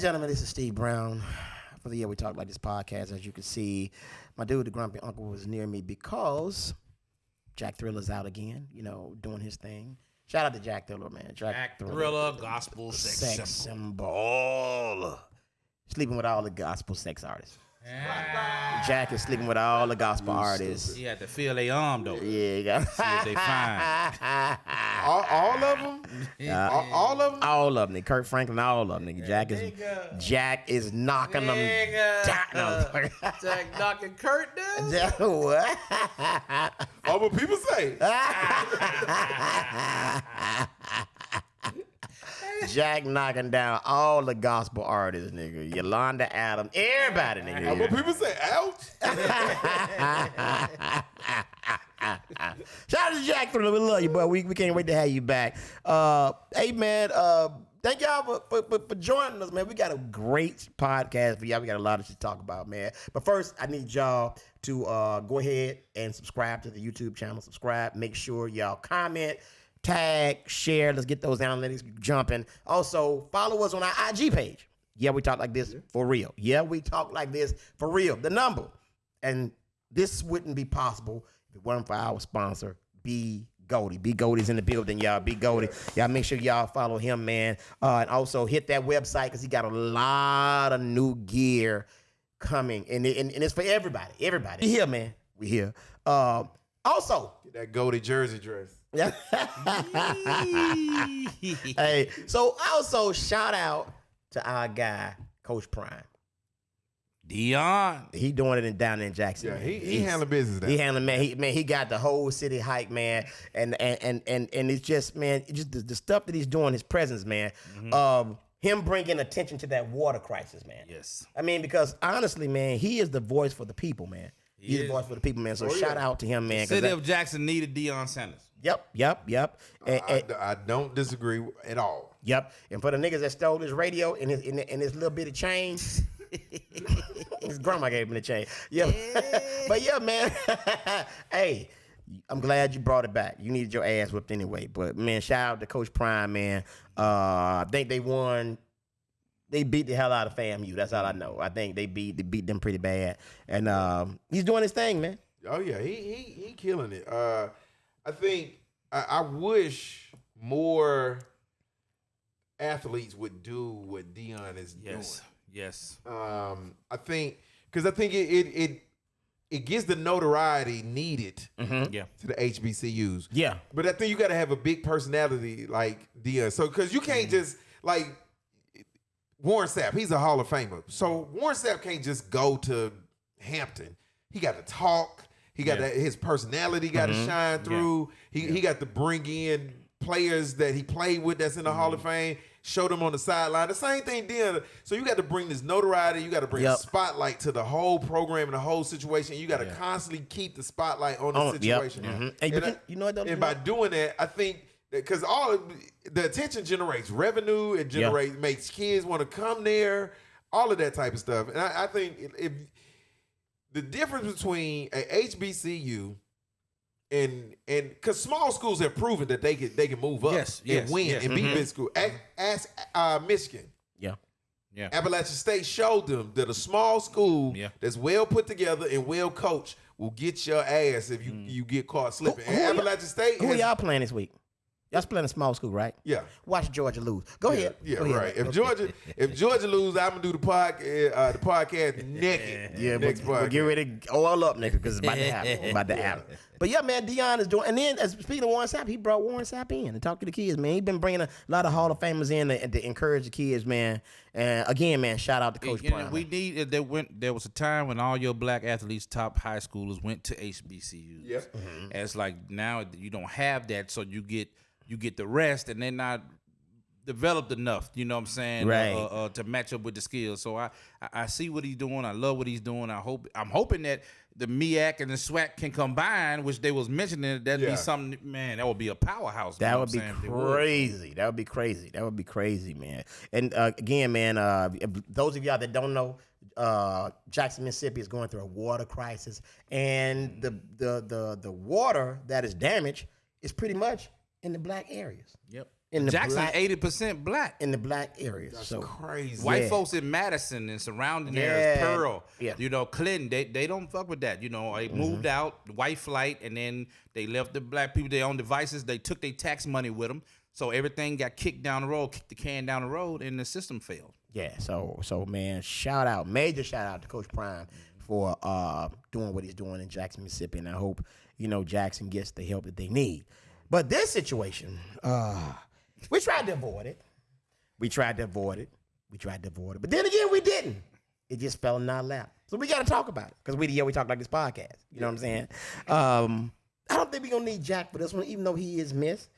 gentlemen, this is Steve Brown. For the year we talk like this podcast, as you can see, my dude, the grumpy uncle, was near me because Jack Thriller's out again, doing his thing. Shout out to Jack Thriller, man. Jack Thriller, gospel sex symbol. Sleeping with all the gospel sex artists. Jack is sleeping with all the gospel artists. He had to feel their arm, though. Yeah, you got see if they fine. All of them? All of them? All of them. Kirk Franklin, all of them. Nigga. Jack is knocking them down. Jack knocking Kurt down? What? Oh, what people say. Jack knocking down all the gospel artists, nigga. Yolanda Adams, everybody, nigga. Oh, what people say, ouch. Shout out to Jack Thriller. We love you, bro. We can't wait to have you back. Hey, man, thank y'all for joining us, man. We got a great podcast for y'all. We got a lot of shit to talk about, man. But first, I need y'all to go ahead and subscribe to the YouTube channel. Subscribe. Make sure y'all comment, tag, share. Let's get those analytics jumping. Also, follow us on our IG page. Yeah, we talk like this for real. Yeah, we talk like this for real. The number. And this wouldn't be possible if it weren't for our sponsor, B Goldie. B Goldie's in the building, y'all. B Goldie. Y'all make sure y'all follow him, man. And also hit that website because he got a lot of new gear coming. And it's for everybody. Everybody. We here, man. We here. Also. Get that Goldie jersey dress. Hey, so also shout out to our guy, Coach Prime. Dion. He doing it down in Jackson. Yeah, he handling business down. He handling, man. He got the whole city hype, man. And it's just, man, just the stuff that he's doing, his presence, man. Him bringing attention to that water crisis, man. Yes. I mean, because honestly, man, he is the voice for the people, man. He's the voice for the people, man. So shout out to him, man. The city of Jackson needed Deion Sanders. Yep. I don't disagree at all. Yep. And for the niggas that stole his radio and his little bit of change, his grandma gave him the change. Yeah. But yeah, man. Hey, I'm glad you brought it back. You needed your ass whipped anyway. But man, shout out to Coach Prime, man. I think they won. They beat the hell out of FAMU. That's all I know. I think they beat them pretty bad. And he's doing his thing, man. Oh yeah, he killing it. I think I wish more athletes would do what Deion is doing. Yes. I think it gives the notoriety needed to the HBCUs. Yeah. But I think you got to have a big personality like Deion. So because you can't just like Warren Sapp, he's a Hall of Famer. So Warren Sapp can't just go to Hampton. He got to talk. He got his personality got to shine through. He got to bring in players that he played with that's in the Hall of Fame, show them on the sideline. The same thing then. So you got to bring this notoriety. You got to bring a spotlight to the whole program and the whole situation. You got to constantly keep the spotlight on the situation. And by doing that, I think because all the attention generates revenue, it generates makes kids want to come there, all of that type of stuff. And I think if the difference between a HBCU and because small schools have proven that they can move up and win and beat big school. Ask Michigan. Yeah. Appalachian State showed them that a small school that's well put together and well coached will get your ass if you get caught slipping. Appalachian State. Who y'all playing this week? Y'all playing a small school, right? Yeah. Watch Georgia lose. Go ahead. Yeah, right. If Georgia lose, I'm gonna do the podcast naked. Yeah, but get ready to all up, nigga, because it's about to happen. But yeah, man, Deion is doing. And then, speaking of Warren Sapp, he brought Warren Sapp in to talk to the kids, man. He's been bringing a lot of Hall of Famers in to encourage the kids, man. And again, man, shout out to Coach Prime. There was a time when all your black athletes, top high schoolers, went to HBCUs. Yep. And it's like now you don't have that, so you get the rest, and they're not developed enough, you know what I'm saying, right. To match up with the skills. So I see what he's doing. I love what he's doing. I'm hoping that the MEAC and the SWAC can combine, which they was mentioning. That'd be something, man. That would be a powerhouse. That would be crazy. That would be crazy. That would be crazy, man. And again, man, those of y'all that don't know, Jackson, Mississippi is going through a water crisis, and the water that is damaged is pretty much in the black areas. Yep. in the Jackson black, 80% black. in the black areas. That's So crazy. White Yeah. folks in Madison and surrounding areas, Yeah. Pearl, Yeah. you know, Clinton, they don't fuck with that. You know, they moved out, white flight, and then they left the black people their own devices. They took their tax money with them. So everything got kicked down the road, kicked the can down the road, and the system failed. yeah, so man, major shout out to Coach Prime for doing what he's doing in Jackson, Mississippi, and I hope Jackson gets the help that they need. But this situation, we tried to avoid it. But then again, we didn't. It just fell in our lap. So we got to talk about it because we talk like this podcast. You know what I'm saying? I don't think we're going to need Jack for this one, even though he is missed.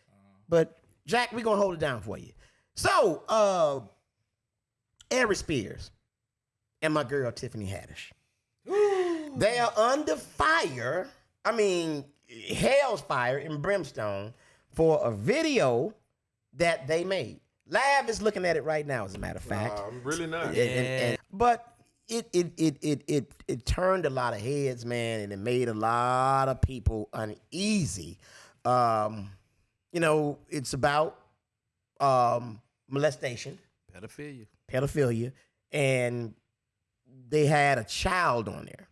But Jack, we're going to hold it down for you. So, Aries Spears and my girl Tiffany Haddish. They are under fire. I mean, hell's fire and brimstone for a video that they made. Lav is looking at it right now, as a matter of fact. I'm really not. But it turned a lot of heads, man, and it made a lot of people uneasy. It's about molestation, pedophilia, and they had a child on there.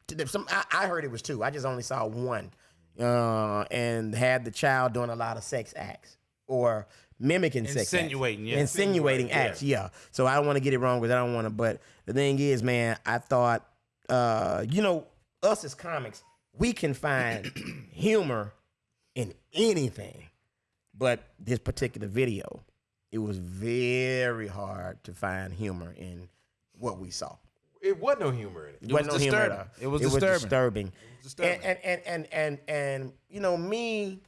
I heard it was two. I just only saw one, and had the child doing a lot of sex acts or mimicking sex acts. Insinuating acts, yeah. So I don't want to get it wrong because I don't want to. But the thing is, man, I thought, us as comics, we can find humor in anything. But this particular video, it was very hard to find humor in what we saw. It wasn't no humor in it. It was disturbing. It was disturbing. And me,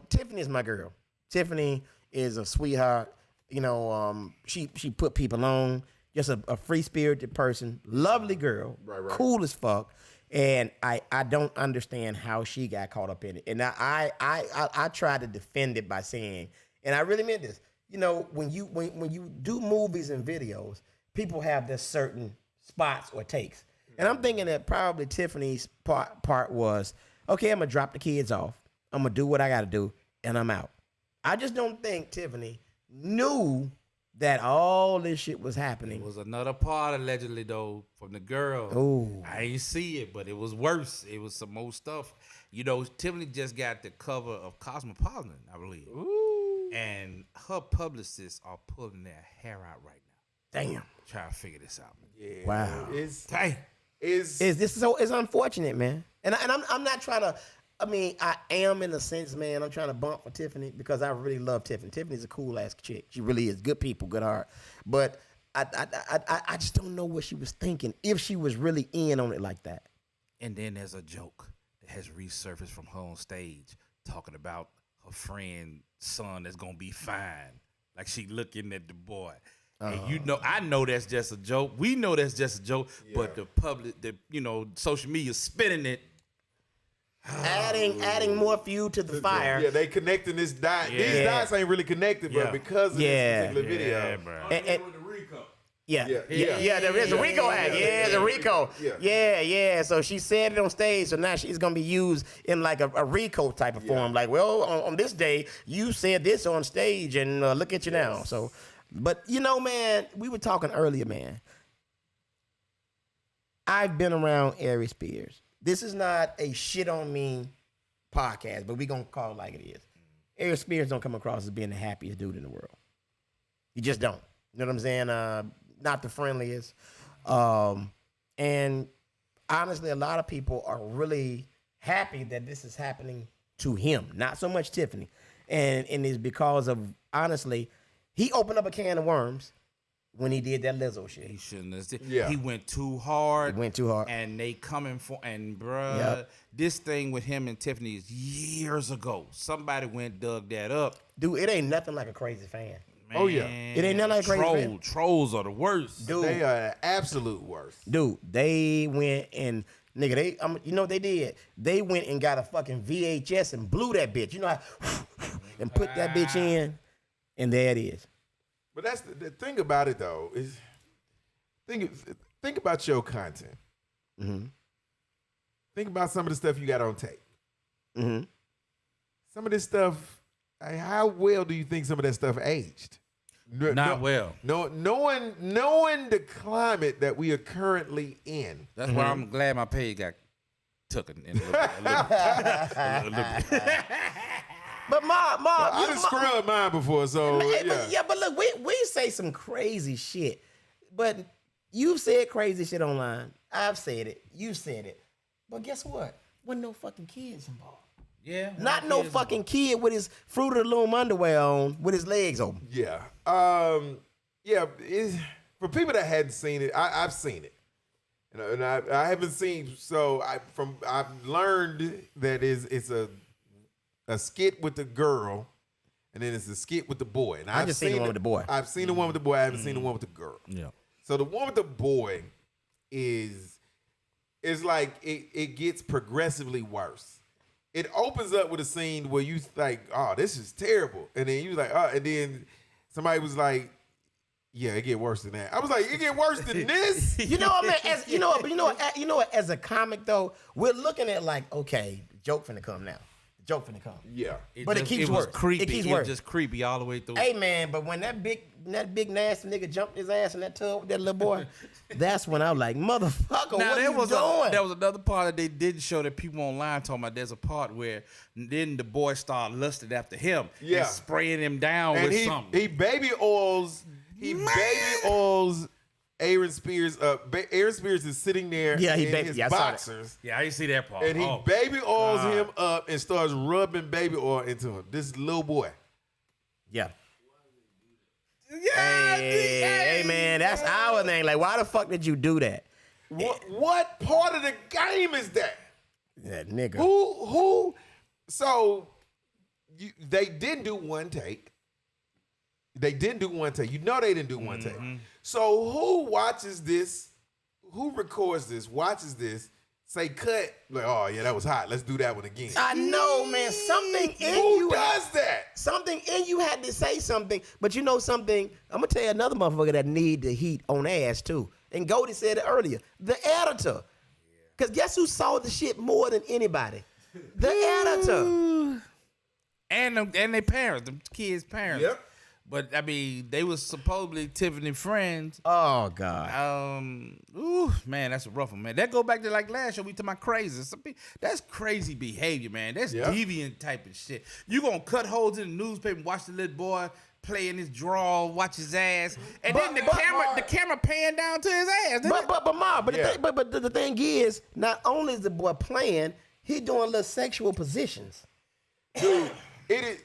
Tiffany is my girl. Tiffany is a sweetheart. She put people on. Just a free-spirited person, lovely girl, right. Cool as fuck. And I don't understand how she got caught up in it. And I tried to defend it by saying, and I really meant this. When you do movies and videos, people have their certain spots or takes. And I'm thinking that probably Tiffany's part was, okay, I'm gonna drop the kids off. I'm gonna do what I gotta do, and I'm out. I just don't think Tiffany knew that all this shit was happening. It was another part, allegedly, though, from the girl. Ooh. I ain't see it, but it was worse. It was some more stuff. Tiffany just got the cover of Cosmopolitan, I believe. Ooh. And her publicists are pulling their hair out right now. Damn. Trying to figure this out. Yeah. Wow. It's unfortunate, man. And I'm not trying to. I mean, I am in a sense, man. I'm trying to bump for Tiffany because I really love Tiffany. Tiffany's a cool ass chick. She really is. Good people, good heart. But I just don't know what she was thinking if she was really in on it like that. And then there's a joke that has resurfaced from her on stage talking about her friend's son that's gonna be fine. Like she looking at the boy. And I know that's just a joke. We know that's just a joke. Yeah. But the public, social media spinning it. Adding more fuel to the fire. Yeah, they connecting this dot. Yeah. These dots ain't really connected, but because of this particular video. Bro. Yeah, there is a RICO act. Yeah, the RICO. Yeah. So she said it on stage, so now she's gonna be used in like a RICO type of form. Like, well, on this day, you said this on stage, and look at you now. So, but man, we were talking earlier, man. I've been around Aries Spears. This is not a shit on me podcast, but we gonna call it like it is. Aries Spears don't come across as being the happiest dude in the world. You just don't. You know what I'm saying? Not the friendliest. And honestly, a lot of people are really happy that this is happening to him. Not so much Tiffany. And it's because of, honestly, he opened up a can of worms when he did that Lizzo shit. He shouldn't have. Yeah. He went too hard. And they coming for, and bruh, this thing with him and Tiffany is years ago. Somebody dug that up. Dude, it ain't nothing like a crazy fan. Man, it ain't nothing like a crazy fan. Trolls are the worst. Dude, they are the absolute worst. Dude, they went and, nigga, they did. They went and got a fucking VHS and blew that bitch. And put that bitch in, and there it is. But that's the thing about it, though, is think about your content. Mm-hmm. Think about some of the stuff you got on tape. Mm-hmm. Some of this stuff, how well do you think some of that stuff aged? Well. Knowing the climate that we are currently in. That's why I'm glad my page got taken in a little bit. But Ma, I done scrubbed mine before, so but look, we say some crazy shit, but you've said crazy shit online. I've said it. You said it. But guess what? Wasn't no fucking kids involved. Yeah. Not no fucking kid with his Fruit of the Loom underwear on, with his legs open. Yeah. For people that hadn't seen it, I've seen it. And I haven't seen, so I've learned that it's a skit with the girl, and then it's a skit with the boy. And I just seen the one with the boy. I've seen the one with the boy. I haven't seen the one with the girl. Yeah. So the one with the boy is like it gets progressively worse. It opens up with a scene where you like, oh, this is terrible, and then you like, oh, and then somebody was like, yeah, it get worse than that. I was like, it get worse than this. You know what, man? You know what? As a comic though, we're looking at like, okay, joke finna come now. Joke finna come. Yeah, But it keeps worse. Creepy. It keeps It worse. was just creepy all the way through. Hey man, but when that big nasty nigga jumped his ass in that tub with that little boy, that's when I was like, motherfucker, what are you doing? There was another part that they didn't show that people online talking about. There's a part where then the boy started lusting after him, and spraying him down and with something. He baby oils Aries Spears up. Aries Spears is sitting there in his boxers. Yeah, I didn't see that part. And he baby oils him up and starts rubbing baby oil into him. This little boy. Yeah. Yeah, Hey man, that's our thing. Like, why the fuck did you do that? What part of the game is that? That nigga. Who? So they didn't do one take. They didn't do one take. You know they didn't do one take. So who watches this? Who records this? Watches this? Say cut. Like, oh yeah, that was hot. Let's do that one again. I know, man. Something in Who you does that? Something in you had to say something. But you know something? I'm gonna tell you another motherfucker that need the heat on ass too. And Goldie said it earlier. The editor. Cause guess who saw the shit more than anybody? The editor. And their parents, the kids' parents. Yep. But I mean, they was supposedly Tiffany friends. Oh God. Ooh, man, that's a rough one, man. That go back to like last year we talking about crazy. That's crazy behavior, man. That's deviant type of shit. You gonna cut holes in the newspaper and watch the little boy play in his draw, watch his ass, and then the camera pan down to his ass. But the thing is, not only is the boy playing, he doing little sexual positions. Dude, it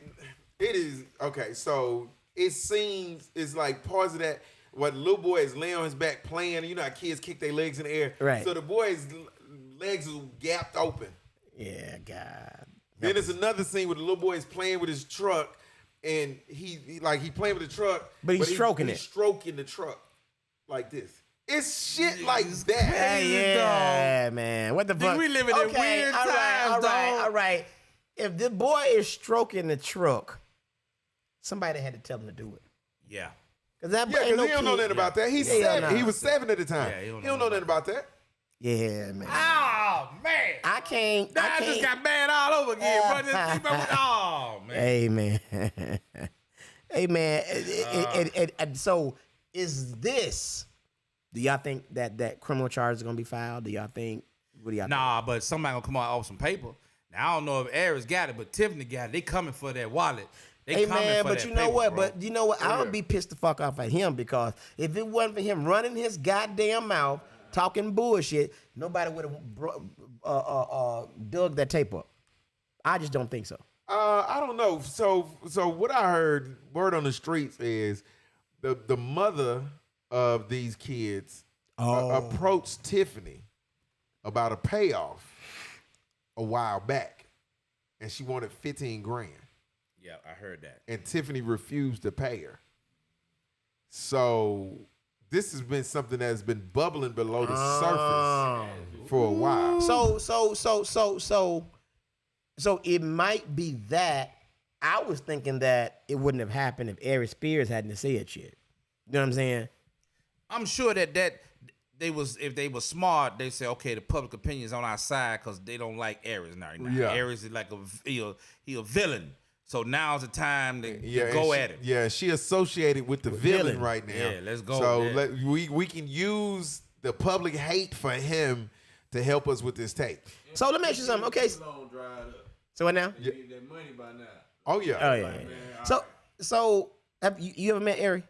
is okay. So it seems it's like parts of that. What the little boy is laying on his back playing. You know how kids kick their legs in the air, right? So the boy's legs is gapped open. Yeah, God. Then there's another scene where the little boy is playing with his truck, and he playing with the truck, but he's stroking it. He's stroking the truck like this. It's shit like that. Hey, yeah, man. What the fuck? We live in weird times, all right. If the boy is stroking the truck, somebody had to tell him to do it. Yeah. Because he don't know nothing about that. He's 7. He was 7 at the time. Yeah, he don't know nothing about that. Yeah, man. Oh, man. I can't. I just got mad all over again, brother. Oh, man. Hey, man. Hey, man. So, is this... Do y'all think that criminal charges are going to be filed? Do y'all think... What do y'all think? Nah, but somebody going to come out off some paper. Now, I don't know if Aries got it, but Tiffany got it. They coming for that wallet. Hey man, but you know what? Bro. But you know what? I would be pissed the fuck off at him because if it wasn't for him running his goddamn mouth, talking bullshit, nobody would have dug that tape up. I just don't think so. I don't know. So what I heard, word on the streets is the mother of these kids approached Tiffany about a payoff a while back, and she wanted $15,000. Yeah, I heard that. And Tiffany refused to pay her. So this has been something that's been bubbling below the surface for a while. So it might be that. I was thinking that it wouldn't have happened if Aries Spears hadn't said shit. You know what I'm saying? I'm sure that if they were smart, they say, okay, the public opinion is on our side because they don't like Aries now. Yeah. Aries is like he a villain. So now's the time to Yeah, go she, at it. Yeah, she associated with the villain right now. Yeah, let's go So with that. we can use the public hate for him to help us with this tape. So let me ask you something. Okay. So what now? You need that money by now. Oh yeah, Oh yeah. So have you ever met Aries?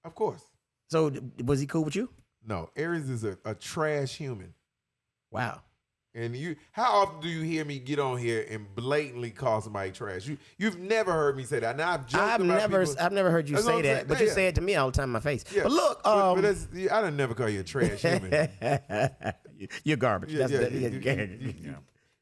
of course. So was he cool with you? No, Aries is a trash human. Wow. And how often do you hear me get on here and blatantly call somebody trash? You've never heard me say that. Now I've never heard you That's what say I'm that, saying. but you Yeah. say it to me all the time in my face. Yeah. But look, but I done never call you a trash human. you're garbage. Yeah, That's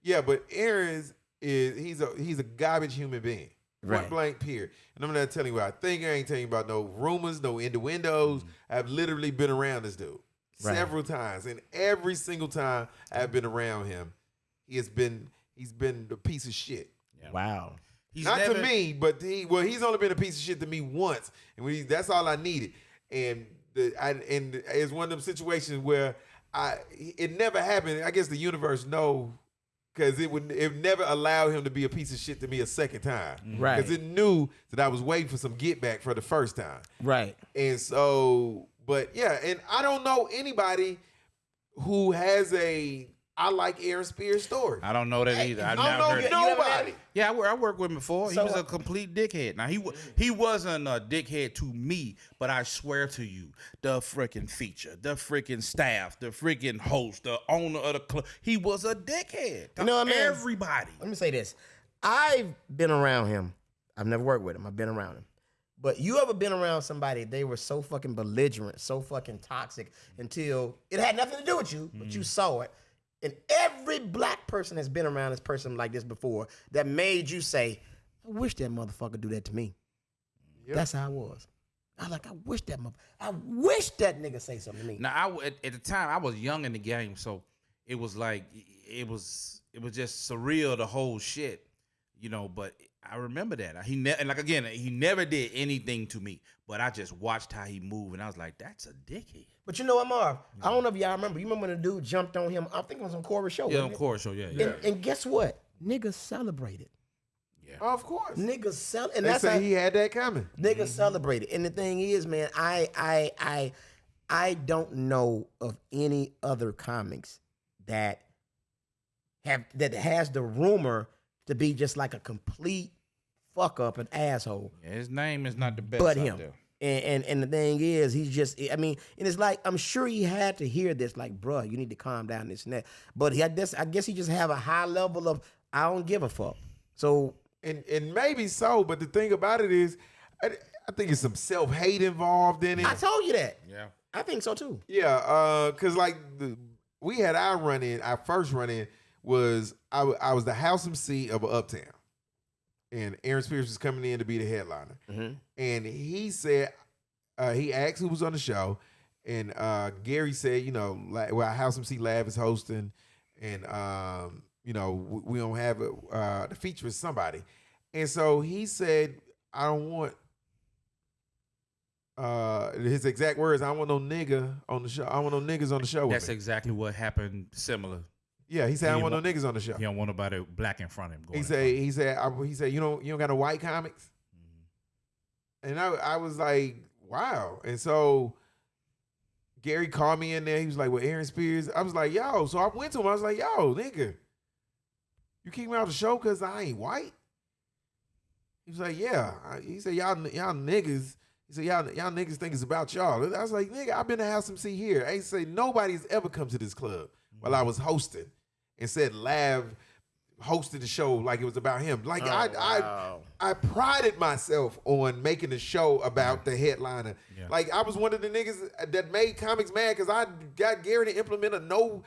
Yeah, but Aries he's a garbage human being. Point Right. blank, period. And I'm not telling you what I think. I ain't telling you about no rumors, no innuendos. I've literally been around this dude Right. several times, and every single time I've been around him, he's been a piece of shit. Wow. He's Not never, to me, but he's only been a piece of shit to me once, and that's all I needed. And it's one of them situations where it never happened. I guess the universe know. Because it never allowed him to be a piece of shit to me a second time. Right. Because it knew that I was waiting for some get back for the first time. Right. And so, but yeah, and I don't know anybody who has I like Aries Spears story. I don't know that either. I've I never don't heard know it. nobody. Yeah, I worked with him before. So, He was a complete dickhead. Now he wasn't a dickhead to me, but I swear to you, the freaking feature, the freaking staff, the freaking host, the owner of the club, he was a dickhead. You know what I mean? Everybody. Let me say this. I've been around him. I've never worked with him. I've been around him. But you ever been around somebody, they were so fucking belligerent, so fucking toxic until it had nothing to do with you, but you saw it. And every black person has been around this person like this before that made you say, I wish that motherfucker do that to me. Yep. That's how I was. I wish that nigga say something to me. Now at the time I was young in the game, so it was like it was just surreal, the whole shit, But I remember that he never did anything to me, but I just watched how he moved, and I was like, that's a dickhead. But you know what, Marv? I don't know if y'all remember. You remember when the dude jumped on him? I think it was on Corey's show. Yeah, wasn't of it? course. So yeah. And guess what? Niggas celebrated. Of course. Niggas celebrated. And They that's say how he had that coming. niggas celebrated. And the thing is, man, I don't know of any other comics that has the rumor to be just like a complete fuck up, an asshole. Yeah, his name is not the best But out him. there. And the thing is, he's just, and it's like, I'm sure he had to hear this, like, bruh, you need to calm down, this and that. But I guess he just have a high level of, I don't give a fuck. So. And maybe so, but the thing about it is, I think it's some self-hate involved in it. I told you that. Yeah. I think so too. Yeah, because like we had our first run-in was, I was the house MC of Uptown. And Aries Spears was coming in to be the headliner. Mm-hmm. And he said, he asked who was on the show. And Gary said, House MC Lab is hosting. And, we don't have the feature is somebody. And so he said, I don't want, his exact words, I don't want no nigga on the show. I don't want no niggas on the show with That's me. exactly what happened. Similar. Yeah, he said, I don't want no niggas on the show. He don't want nobody black in front of him. He said, you don't got no white comics. Mm-hmm. And I was like, wow. And so Gary called me in there. He was like, well, Aries Spears. I was like, yo. So I went to him. I was like, yo, nigga, you kick me out the show because I ain't white? He was like, yeah. He said, y'all niggas. He said, y'all niggas think it's about y'all. I was like, nigga, I've been to House MC here. I say nobody's ever come to this club while I was hosting and said Lav hosted the show like it was about him. Like I prided myself on making the show about the headliner. Yeah. Like I was one of the niggas that made comics mad because I got Gary to implement a no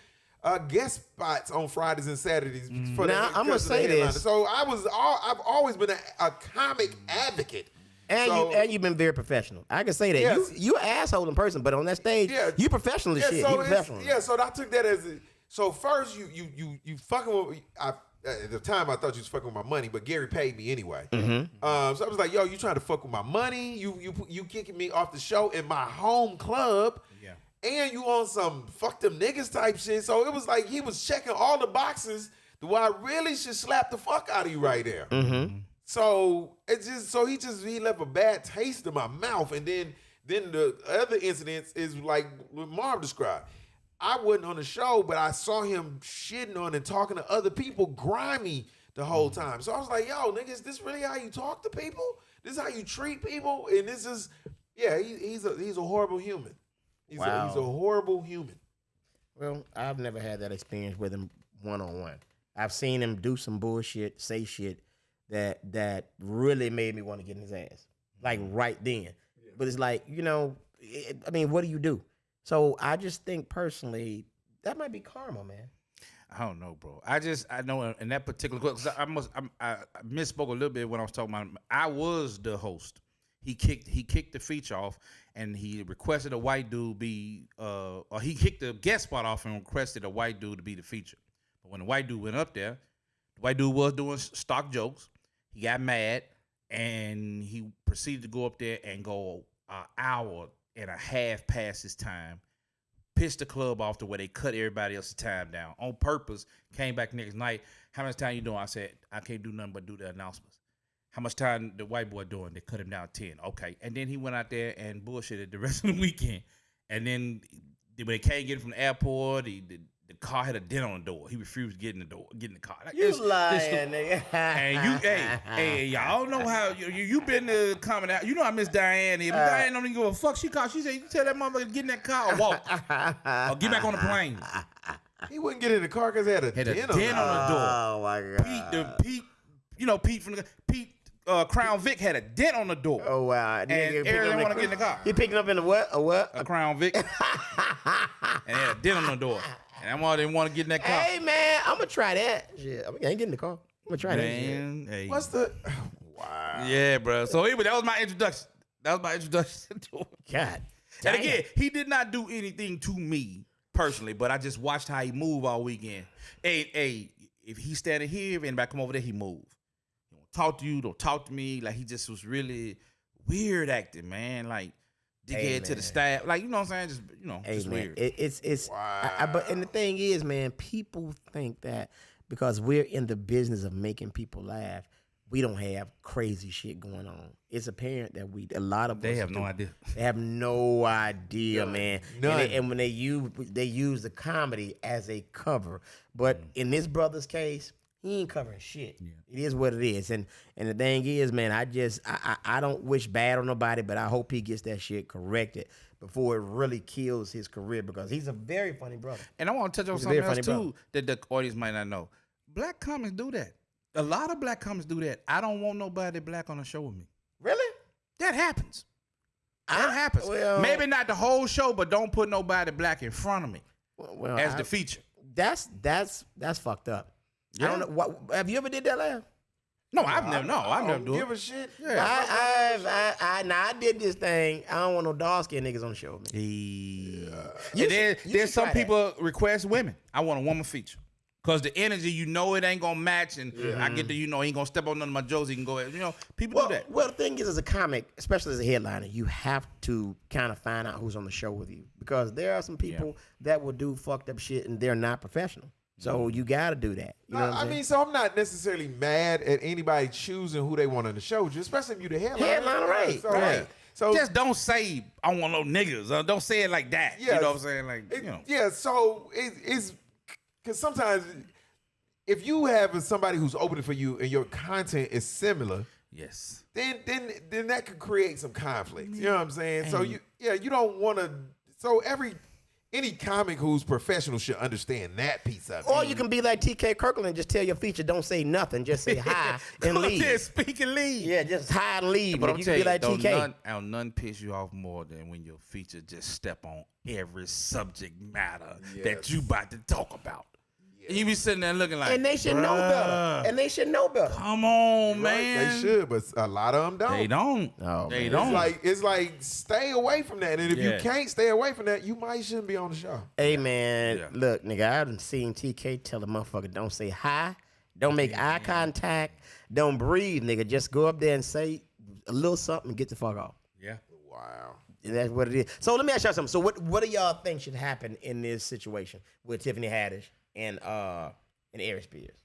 guest spots on Fridays and Saturdays. For Now, I'm gonna say this. So I've always been a comic advocate. And you've been very professional. I can say that. Yes. You an asshole in person, but on that stage, you professional as shit. You professional. So I took that as so first you fucking with at the time I thought you was fucking with my money, but Gary paid me anyway. Mm-hmm. So I was like, yo, you trying to fuck with my money? You kicking me off the show in my home club. Yeah. And you on some fuck them niggas type shit. So it was like he was checking all the boxes to where I really should slap the fuck out of you right there. Mm-hmm. So he left a bad taste in my mouth. And then the other incidents is like what Marv described. I wasn't on the show, but I saw him shitting on and talking to other people grimy the whole time. So I was like, yo, nigga, is this really how you talk to people? This is how you treat people? And this is, he's a horrible human. He's a horrible human. Well, I've never had that experience with him one-on-one. I've seen him do some bullshit, say shit that really made me want to get in his ass. Like right then. Yeah. But it's like, what do you do? So I just think personally, that might be karma, man. I don't know, bro. I know in that particular, because I misspoke a little bit when I was talking about. I was the host. He kicked the feature off, and he requested a white dude be, or he kicked the guest spot off and requested a white dude to be the feature. But when the white dude went up there, the white dude was doing stock jokes. He got mad, and he proceeded to go up there and go an hour and a half past his time, pissed the club off to where they cut everybody else's time down on purpose. Came back next night. How much time you doing? I said, I can't do nothing but do the announcements. How much time the white boy doing? They cut him down 10. Okay. And then he went out there and bullshitted the rest of the weekend. And then when they can't get him from the airport, the car had a dent on the door. He refused to get in the car. Like, you lying, nigga. And hey, y'all know how you been to coming out. You know I miss Diane. If Diane don't even give a fuck, she called. She said, you tell that motherfucker to get in that car or walk. Or get back on the plane. He wouldn't get in the car because it had a dent on the door. Oh my God. Pete from the Crown Vic had a dent on the door. Oh wow. And Aaron didn't want to get in the car. He picking up in the what? A what? A Crown Vic. And had a dent on the door. And that mother didn't want to get in that car. Hey man, I'm gonna try that. Shit, I ain't getting in the car. I'm gonna try that. Hey. What's the? Wow. Yeah, bro. So anyway, that was my introduction. To him. God. And again, he did not do anything to me personally, but I just watched how he moved all weekend. Hey, if he's standing here and anybody come over there, he moved. He won't talk to you, don't talk to me. Like he just was really weird acting, man. Like dickhead to the staff. Like, you know what I'm saying? Just man, weird. It's wow. But and the thing is, man, people think that because we're in the business of making people laugh, we don't have crazy shit going on. It's apparent that a lot of They us have no idea. They have no idea, man. None. And when they use the comedy as a cover, but in this brother's case, he ain't covering shit. Yeah. It is what it is. And the thing is, man, I don't wish bad on nobody, but I hope he gets that shit corrected before it really kills his career, because he's a very funny brother. And I want to touch on something else too that the audience might not know. Black comics do that. A lot of black comics do that. I don't want nobody black on the show with me. Really? That happens. That happens. Well, maybe not the whole show, but don't put nobody black in front of me as the feature. That's fucked up. Yeah. I don't know. What have you ever did that, Lamb? No, I've never. No, I've never do it. Give a shit. Yeah. I did this thing. I don't want no dark skinned niggas on the show with me. Yeah. And there's some people request women. I want a woman feature. Cause the energy, it ain't gonna match, and I get to, he ain't gonna step on none of my jokes. He can go, people do that. Well, the thing is, as a comic, especially as a headliner, you have to kind of find out who's on the show with you, because there are some people that will do fucked up shit and they're not professional. So you got to do that. You know what I'm saying? So I'm not necessarily mad at anybody choosing who they want on the show, especially if you the headliner. Headliner, right? So, right. So just don't say I want no niggas. Don't say it like that. Yeah, you know what I'm saying? Like, Yeah. So it's because sometimes if you have somebody who's opening for you and your content is similar, yes, then that could create some conflict. You know what I'm saying? So you don't want to. So any comic who's professional should understand that piece of it. Or you can be like TK Kirkland and just tell your feature, don't say nothing, just say hi and leave. Just speak and leave. Yeah, just hi and leave. But I'm you telling can be like TK. None piss you off more than when your feature just step on every subject matter that you about to talk about. And you be sitting there looking like, and they should know better. Come on, man. They should, but a lot of them don't. They don't. Oh, they man. don't. It's like stay away from that. And if you can't stay away from that, you might shouldn't be on the show. Hey man, look, nigga, I done seen TK tell a motherfucker, don't say hi, don't make eye contact, don't breathe, nigga. Just go up there and say a little something and get the fuck off. Yeah. Wow. And that's what it is. So let me ask y'all something. So what do y'all think should happen in this situation with Tiffany Haddish and Aries Spears?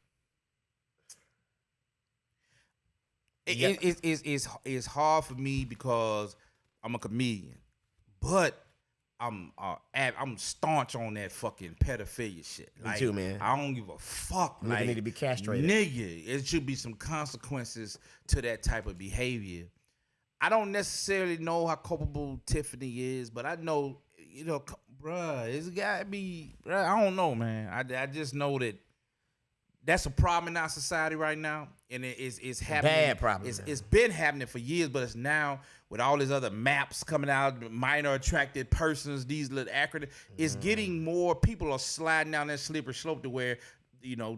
It's hard for me because I'm a comedian, but I'm staunch on that fucking pedophilia shit. Me too, man. I don't give a fuck. Nigga need to be castrated. Nigga, it should be some consequences to that type of behavior. I don't necessarily know how culpable Tiffany is, but I know, bruh, it's gotta be, bruh, I don't know, man. I just know that's a problem in our society right now, and it's happening. Bad problem. It's been happening for years, but it's now with all these other maps coming out, minor attracted persons, these little acronyms. It's getting more. People are sliding down that slippery slope to where,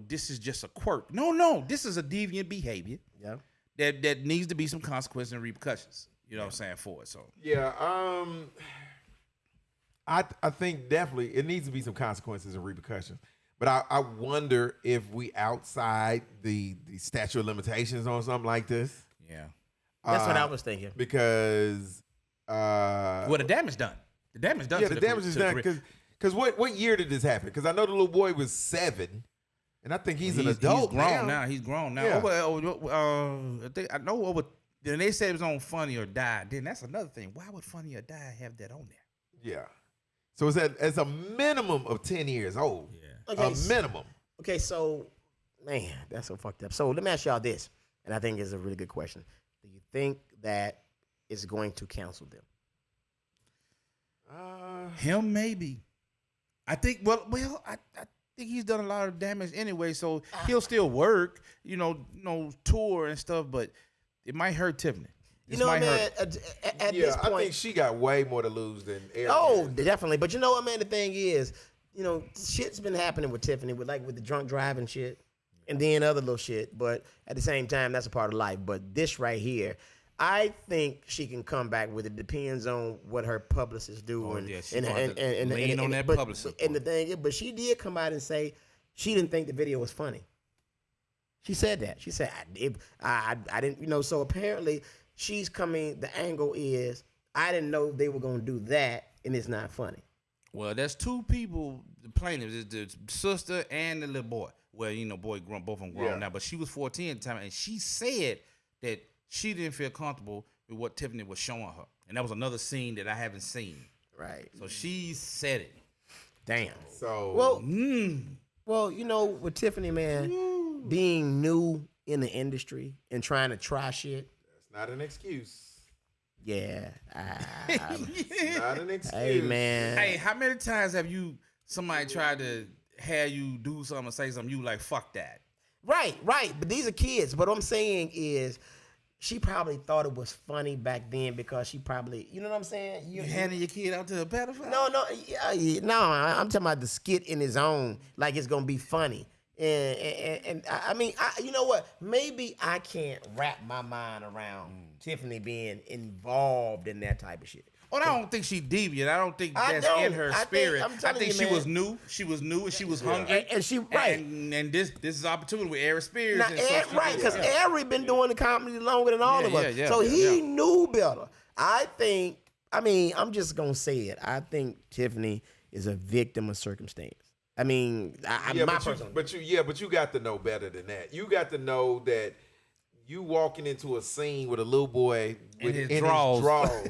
this is just a quirk. No, this is a deviant behavior. Yeah. That needs to be some consequences and repercussions. You know what I'm saying, for it. So Yeah, I think definitely it needs to be some consequences and repercussions. But I wonder if we outside the statute of limitations on something like this. yeah. That's what I was thinking. Because Well, the damage done. The damage done. yeah, to the damage is done. Because what year did this happen? Because I know the little boy was 7, and I think he's an adult He's grown now. He's grown now. Yeah. I know over. Then they said it was on Funny or Die. Then that's another thing. Why would Funny or Die have that on there? Yeah. So it's a minimum of 10 years old. Yeah. Okay, A minimum. Okay, so, man, that's so fucked up. So let me ask y'all this, and I think it's a really good question. Do you think that it's going to cancel them? Him maybe. I think. Well, I think he's done a lot of damage anyway. So he'll still work. Tour and stuff. But it might hurt Tiffany. This might man, hurt. at this point, I think she got way more to lose than Aries. oh, definitely. But you know what, man? The thing is, shit's been happening with Tiffany, with the drunk driving shit, and then other little shit. But at the same time, that's a part of life. But this right here, I think she can come back with it. Depends on what her publicists do. Oh, and, yeah, she and, gonna have to and, lean and, on and, that but, publicist And the thing is, but she did come out and say she didn't think the video was funny. She said that. She said, I didn't, so apparently she's coming, the angle is, I didn't know they were going to do that, and it's not funny. Well, there's two people, the plaintiffs, is the sister and the little boy. Well, boy, both of them grown now, but she was 14 at the time, and she said that she didn't feel comfortable with what Tiffany was showing her. And that was another scene that I haven't seen. Right. So she said it. Damn. So Well, with Tiffany, man, being new in the industry and trying to try shit. that's not an excuse. Yeah. It's not an excuse. Hey, man. Hey, how many times have somebody tried to have you do something or say something, you like, fuck that? Right. But these are kids. But what I'm saying is, she probably thought it was funny back then because she probably, you know what I'm saying? You handing your kid out to a pedophile? No, I'm talking about the skit in his own, like it's gonna be funny. And I mean, you know what? Maybe I can't wrap my mind around Tiffany being involved in that type of shit. Well, I don't think she deviant. I don't think that's in her spirit. I think she was new. She was new and she was hungry. And she right. And this is opportunity with Aries Spears. Now, right, because Aries been doing the comedy longer than all of us. So he knew better. I'm just gonna say it. I think Tiffany is a victim of circumstance. I mean, but you got to know better than that. You got to know that you walking into a scene with a little boy with his drawers.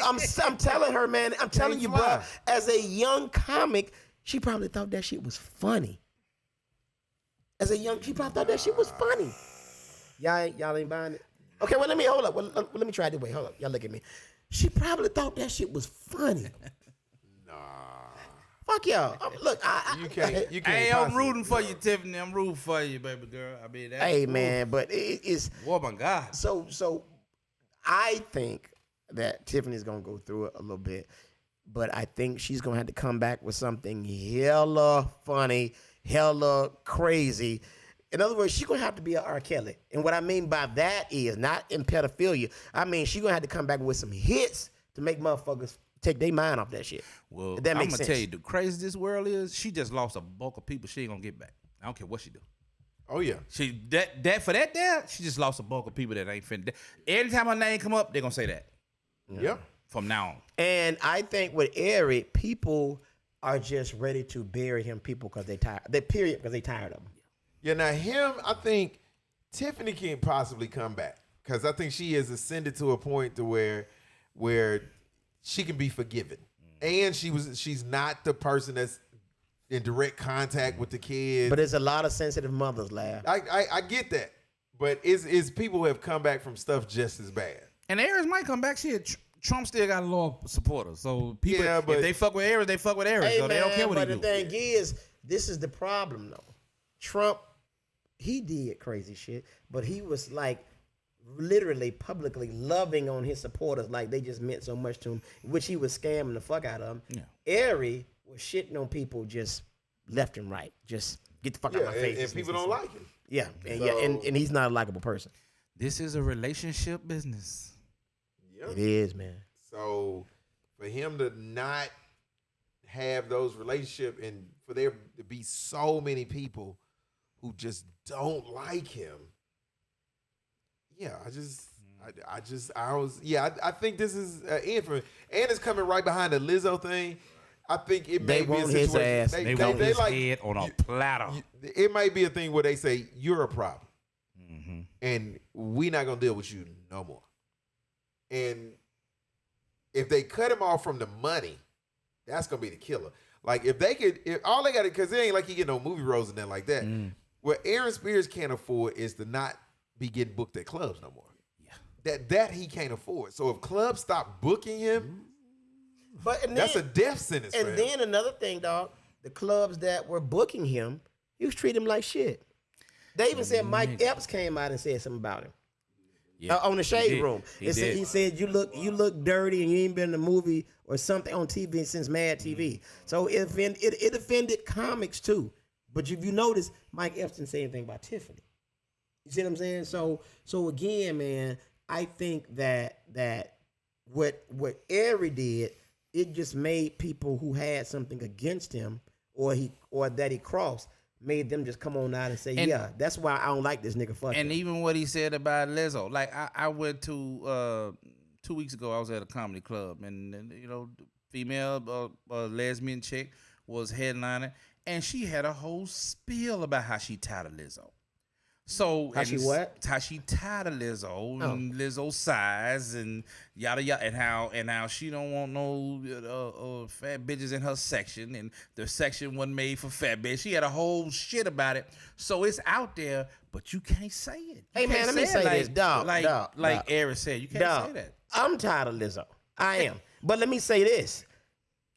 I'm telling her, man. I'm telling you, bro. As a young comic, she probably thought that shit was funny. She probably thought that shit was funny. Y'all ain't buying it. Okay, well, hold up. Well, let me try it this way. Hold up, y'all look at me. She probably thought that shit was funny. Fuck y'all. Look, you can't. Hey, I'm rooting for you, Tiffany. I'm rooting for you, baby girl. I mean, that's hey, man, but it's. Oh my God. So, I think that Tiffany's gonna go through it a little bit, but I think she's gonna have to come back with something hella funny, hella crazy. In other words, she's gonna have to be a R. Kelly, and what I mean by that is not in pedophilia. I mean she's gonna have to come back with some hits to make motherfuckers take their mind off that shit. Well, that I'm makes gonna sense. tell you, the crazy this world is, she just lost a bulk of people she ain't gonna get back. I don't care what she do. Oh yeah. She she just lost a bulk of people that ain't finna. Anytime her name come up, they gonna say that. Yeah. From now on. And I think with Aries, people are just ready to bury him. People because they tired. Because they tired of him. Yeah. Now him, I think Tiffany can possibly come back because I think she has ascended to a point to where she can be forgiven, and she's not the person that's in direct contact with the kids. But there's a lot of sensitive mothers, Laugh. I get that, but it's people who have come back from stuff just as bad. And Aries might come back. Trump still got a lot of supporters. So people, Yeah, but- if they fuck with Aries, they fuck with Aries. Hey, so they don't care what he but do. the thing is, this is the problem, though. Trump, he did crazy shit, but he was like literally publicly loving on his supporters like they just meant so much to him, which he was scamming the fuck out of them. Yeah. Aries was shitting on people just left and right. Just get the fuck out of my face. And people don't like him. Yeah, and, So- and he's not a likable person. This is a relationship business. Yep. It is, man. So for him to not have those relationships and for there to be so many people who just don't like him, I think this is end for him. And it's coming right behind the Lizzo thing. I think it may They be a want his situation. ass. They want his head on a platter. It might be a thing where they say you're a problem, and we're not gonna deal with you no more. And if they cut him off from the money, that's gonna be the killer. Like if all they got to, because it ain't like he get no movie roles and nothing like that. What Aries Spears can't afford is to not be getting booked at clubs no more. Yeah, that he can't afford. So if clubs stop booking him, that's a death sentence. And for him. then another thing, dog, the clubs that were booking him, he was treating him like shit. They even said Mike Epps came out and said something about him. Yeah. On the Shade did. Room. He did. He said you look dirty and you ain't been in a movie or something on TV since Mad TV. So it offended comics too. But if you notice, Mike Epps didn't say anything about Tiffany. You see what I'm saying? So again, man, I think that what Aries did, it just made people who had something against him or that he crossed, made them just come on out and say, yeah, that's why I don't like this nigga. Fuck And him. even what he said about Lizzo, like I went to 2 weeks ago. I was at a comedy club, and female lesbian chick was headlining, and she had a whole spiel about how she tired of Lizzo. So How she what? How she tired of Lizzo and Lizzo's size and yada yada, and how she don't want no fat bitches in her section, and the section wasn't made for fat bitches. She had a whole shit about it. So it's out there, but you can't say it. You Hey, man, can't let me say this, dog. Like Aries said, you can't say that. I'm tired of Lizzo. I am. But let me say this.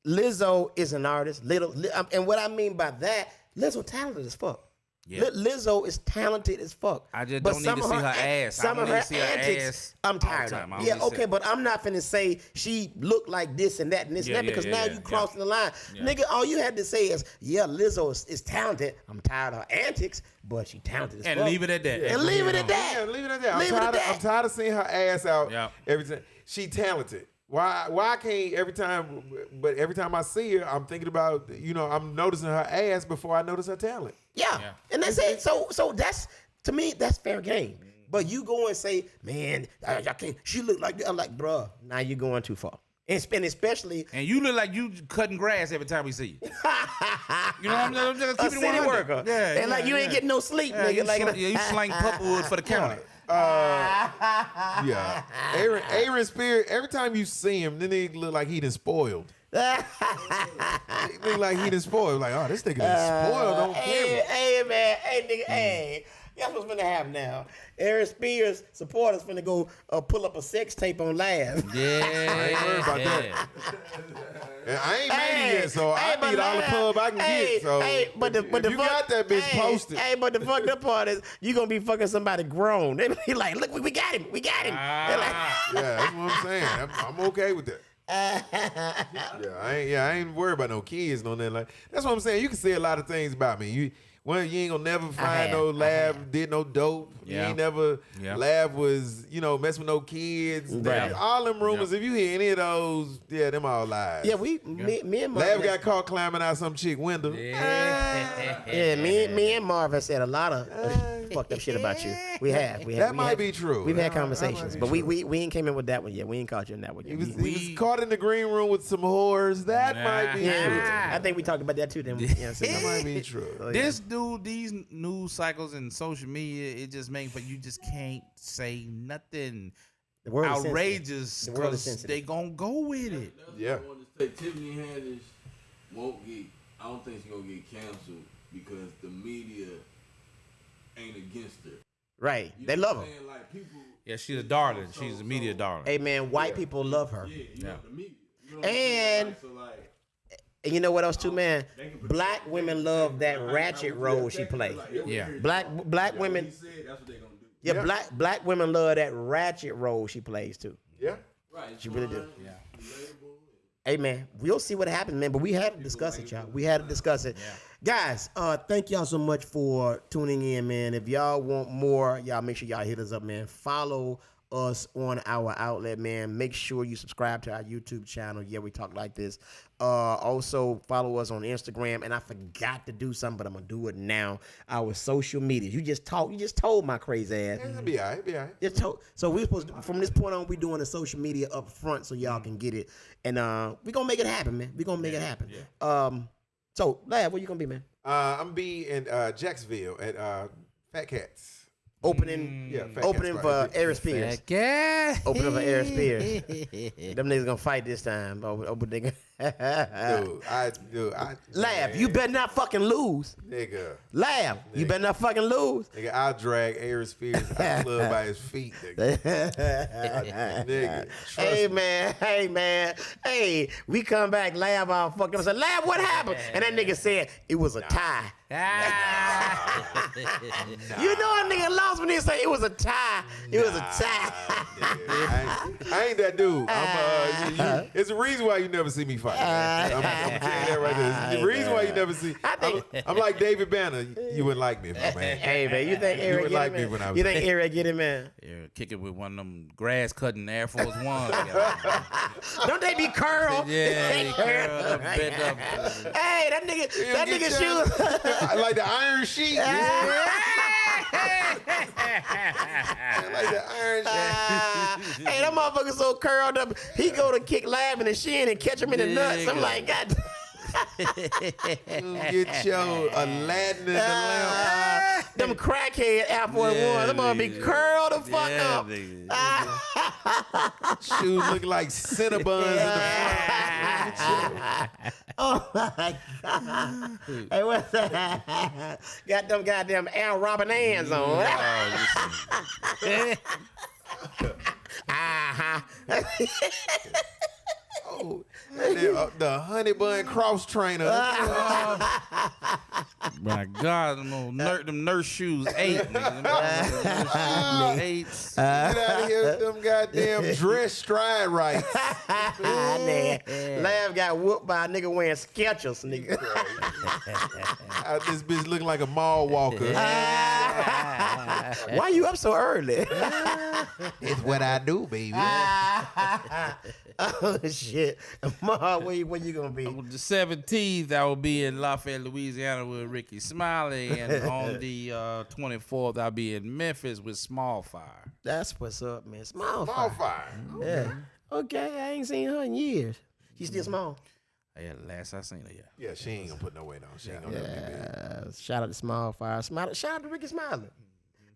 Lizzo is an artist. And what I mean by that, Lizzo talented as fuck. Yeah. Lizzo is talented as fuck. I just don't need to see her ass. Some of her antics, ass I'm tired of. Yeah, okay, but I'm not finna say she looked like this and that and this and that because now you crossing the line. Yeah. Nigga, all you had to say is, yeah, Lizzo is talented. I'm tired of her antics, but she talented as fuck. And leave it at that. And leave it at that. Yeah, leave it at that. Leave it at that. I'm tired of seeing her ass out Yeah. every time. She talented. Why can't every time I see her, I'm thinking about, I'm noticing her ass before I notice her talent. Yeah. And that's it. So that's, to me, that's fair game. But you go and say, man, I can't, she look like that. I'm like, bruh, now you're going too far. And especially And you look like you cutting grass every time we see you. You know what I'm saying? a city worker. Yeah. And like you ain't getting no sleep, Yeah, nigga. you slang pupperwood for the county. Yeah. Aries Spears, every time you see him, then he look like he done spoiled. He look like he done spoiled. Like, oh, this nigga done spoiled on camera. Hey, man. Hey, nigga. Hey. Guess what's finna happen now? Aries Spears supporters finna go pull up a sex tape on Live. Yeah. I ain't worried about that. And I ain't made it yet, so I need all the pub I can get. So but if you got that bitch posted. Hey, but the fucked up part is you gonna be fucking somebody grown. They be like, look, we got him. We got him. They're like, Yeah, that's what I'm saying. I'm okay with that. I ain't worried about no kids, no nothing like. That's what I'm saying. You can say a lot of things about me. You ain't gonna never find no lab did no dope. Yeah. You ain't never lab was mess with no kids. Right. All them rumors. If you hear any of those, them all lies. yeah, me and Marv. Lab got caught climbing out some chick window. Yeah, me and Marv have said a lot of fucked up shit about you. We have. That might be true. We've had That conversations, might but be we ain't came in with that one yet. We ain't caught you in that one yet. He was caught in the green room with some whores. That might be true. I think we talked about that too. Then That might be true. This dude, these news cycles and social media, it just makes, but you just can't say nothing the world outrageous The world is because sensitive. they gonna go with it. Yeah. I want to say Tiffany Haddish won't get. I don't think she's gonna get canceled because the media ain't against her. Right. You They know love what her. I'm saying? Like people. Yeah, she's a darling. She's a media darling. Hey man, white people love her. Yeah, you know the media. You know what I'm And saying? Like, so like. And you know what else too, man? Black women love that ratchet role she plays. Yeah. Black women. He said that's what they gonna do. Yeah, black women love that ratchet role she plays too. Yeah. Right. She really do. Yeah. Hey man, we'll see what happens, man. But we had to discuss it, y'all. We had to discuss it. Guys, thank y'all so much for tuning in, man. If y'all want more, y'all make sure y'all hit us up, man. Follow us on our outlet, man. Make sure you subscribe to our YouTube channel. Yeah, we talk like this. Also follow us on Instagram. And I forgot to do something, but I'm gonna do it now. Our social media. You just told my crazy ass. It'll be all right. It'll be all right. Just told. So we're supposed to, from this point on, we doing the social media up front so y'all can get it. And we gonna make it happen, man. We gonna make it happen. So Lad, where you gonna be, man? I'm be in Jacksonville at Fat Cats. Opening, Fat opening Cats for party. Aries Spears. Yeah. Opening for Aries Spears. Them niggas gonna fight this time. Open nigga. Laugh. You better not fucking lose. Nigga. Laugh. You better not fucking lose. Nigga, I'll drag Aries Spears out the club by his feet, nigga. Nigga, trust Hey me. man, hey, we come back, Lab all fucked up. I said, Lab, what happened? And that nigga said it was a tie. You know a nigga lost when he say it was a tie. It was a tie. I ain't that dude. It's the reason why you never see me fight. I'm telling you that right there. It's the reason why you never see. I'm like David Banner. You wouldn't like me if I man. Hey man, you think You Eric would get like it, me man? when I was You think Eric get it, man? Yeah, kick it with one of them grass cutting Air Force Ones. Don't they be curled? Yeah, They they curled. curled up, bent up. Hey, that nigga shoes. I like the iron sheet. I like the iron sheet. Hey, that motherfucker so curled up. He go to kick Lab in the shin and catch him in the nuts. I'm like, God. Get your Aladdin in the lamp. Them crackhead Air Force Ones. Them mother be curled the fuck up. Shoes look like Cinnabons in the front. Oh my God. Hey, what's that? Got them goddamn Al Robin hands on. Oh, the honey bun cross trainer. My God, them nurse shoes 8. Nigga. 8. Get out of here with them goddamn dress stride rights. Lav got whooped by a nigga wearing Skechers, nigga. This bitch looking like a mall walker. Why you up so early? It's what I do, baby. Oh shit, Ma, where you gonna be? On the 17th, I will be in Lafayette, Louisiana with Ricky Smiley, and on the 24th, I'll be in Memphis with Small Fire. That's what's up, man. Small Small fire. fire. Yeah. Okay, I ain't seen her in years. She still small. Yeah, last I seen her, yeah. Yeah, she ain't gonna put no weight on. She ain't gonna never be big. Shout out to Small Fire. Shout out to Ricky Smiley.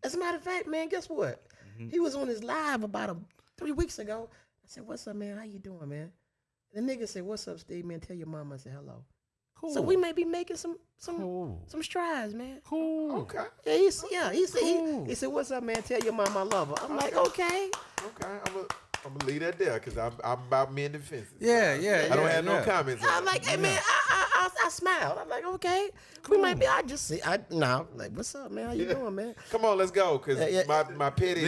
As a matter of fact, man, guess what? He was on his live about 3 weeks ago. I said, "What's up, man? How you doing, man?" The nigga said, "What's up, Steve, man? Tell your mama I said hello." Cool. So we may be making some Cool. strides, man. Cool. Okay. Yeah, he said, he said, "What's up, man? Tell your mama I love her." I'm like, okay. Okay. I'm gonna leave that there because I'm about mending fences. Yeah. I don't have no comments on I'm like, hey, man, I smiled. I'm like, okay. We might be, like, what's up, man? How you doing, man? Come on, let's go, cause my petty,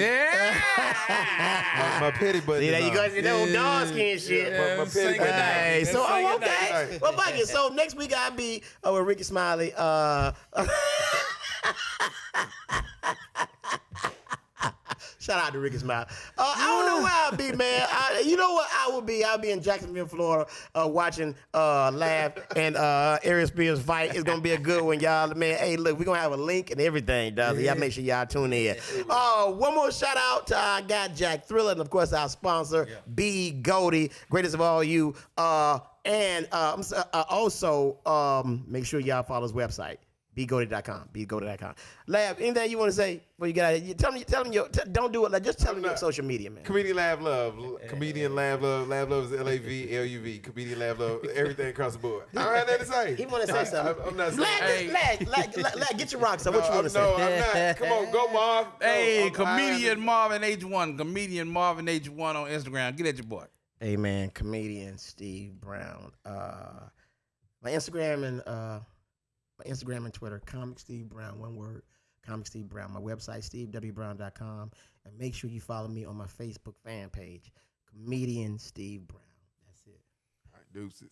my petty button. See, there you is go. on. See, that old dog skin shit. My petty button. Hey, so Say I'm goodnight. okay. Well, fuck it. So next week I'll be with Ricky Smiley. Shout out to Ricky Smile. I don't know where I'll be, man. You know what I will be? I'll be in Jacksonville, Florida, watching Laugh and Aries Spears fight. It's gonna be a good one, y'all. Man, hey, look, we're gonna have a link and everything, dog. So y'all make sure y'all tune in. One more shout out to our guy Jack Thriller, and of course our sponsor, B Goldie, greatest of all you. And also make sure y'all follow his website. BeGoated.com. BeGoated.com. Lab, anything you want to say before you get out of here? Tell them don't do it. Like, just tell them your social media, man. Comedian Lab Love. Comedian Lab Love. Lab Love is LAVLUV. Comedian Lab Love. Everything across the board. I don't have that to say. He want to say something. I'm not saying. Lad, get your rocks up. What you want to say? No, I'm not. Come on, go Marv. Hey, Comedian Marvin H1. Comedian Marvin H1 on Instagram. Get at your boy. Hey, man. Comedian Steve Brown. My Instagram and Twitter, Comic Steve Brown, one word, Comic Steve Brown. My website, stevewbrown.com. And make sure you follow me on my Facebook fan page, Comedian Steve Brown. That's it. All right, deuces.